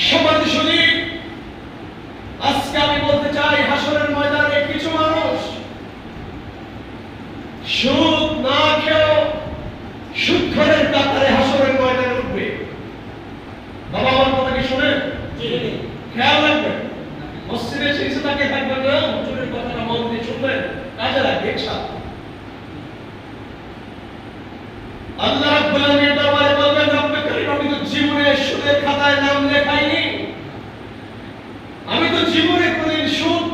সমাজ শুনি আজকে আমি বলতে চাই, হাসরের ময়দানে কিছু মানুষ সুদ না খেয়েও সুদখোরের কাতারে হাসরের ময়দানে উঠবে। বাবা আমার কথা কি শুনেন? খেয়াল রাখবেন, মসজিদে এসে তাকে থাকবেন না, হুজুরের কথাটা মন দিয়ে শুনবেন, কাজে লাগবে ইনশাআল্লাহ। আল্লাহ রাব্বুল আলামিন দরবারে বলবেন, রব্বে কারীম, আমি তো জীবনে সুদের খাতায় নাম লেখাইনি, আমি তো জীবনে কোনদিন সুদ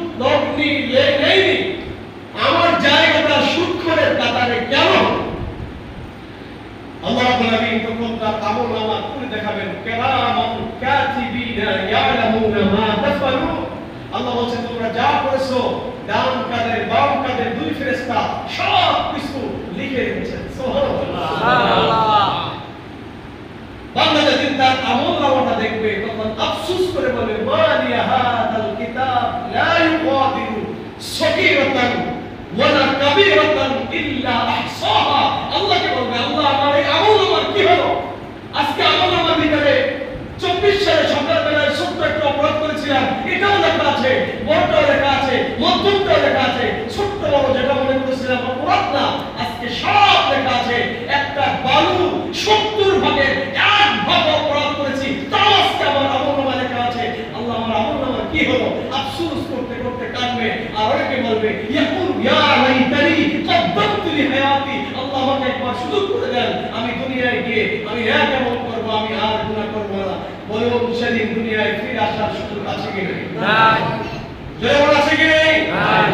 নেইনি, আমার জায়গাটা সুদখোরের কাতারে কেন? আল্লাহ রাব্বুল আলামিন তখন তার আমলনামা খুলে দেখাবেন, কিরামান কাতিবিনা ইয়ালামুনা মা তাফআলুন। আল্লাহ বলেন, তোমরা যা করেছো ডান কাঁধের বাম কাঁধের দুই ফেরেশতা সব কিছু লিখে রেখেছেন। সুবহানাল্লাহ। বান্দা যখন তার আমলনামাটা দেখবে তখন আফসোস করে বলবে, মা লিয়া হাদাল কিতাব লা ইউগাদিরু সগীরাতান ওয়ালা কাবীরাতান ইল্লা আহসাহা। আল্লাহকে বলবে, আল্লাহ আমার এই আমলনামার কি হলো? আজকে আমলনামার ভিতরে 24 সালে সকালবেলায় ছোট্ট একটা অপরাধ করেছিলাম, এটাও লেখা আছে, বড়টাও লেখা আছে, মধ্যমটাও লেখা আছে, ছোট্ট বড় যেটা মনে করেছিলাম অপরাধ না, আজকে সব লেখা আছে। একটা বালু 70 ভাগের 1 ভাগ অপরাধ করেছি, তাও আজকে আমার আমলনামা লেখা আছে। আল্লাহ আমার আমলনামার কি হলো? আফসোস করতে করতে কাঁদবে আর অনেকে বলবে, ইয়াকুল ইয়া লাইতানি কদ্দামতু লি হায়াতি। আল্লাহ আমাকে একবার সুযোগ করে দেন, আমি দুনিয়ায় গিয়ে আমি এক আমল করব, আমি আর গুনাহ করব না। বলুন, সেদিন দুনিয়ায় ফিরে আসার সুযোগ আছে কি নেই? নাই। জয় বলা আছে কি নেই? নাই।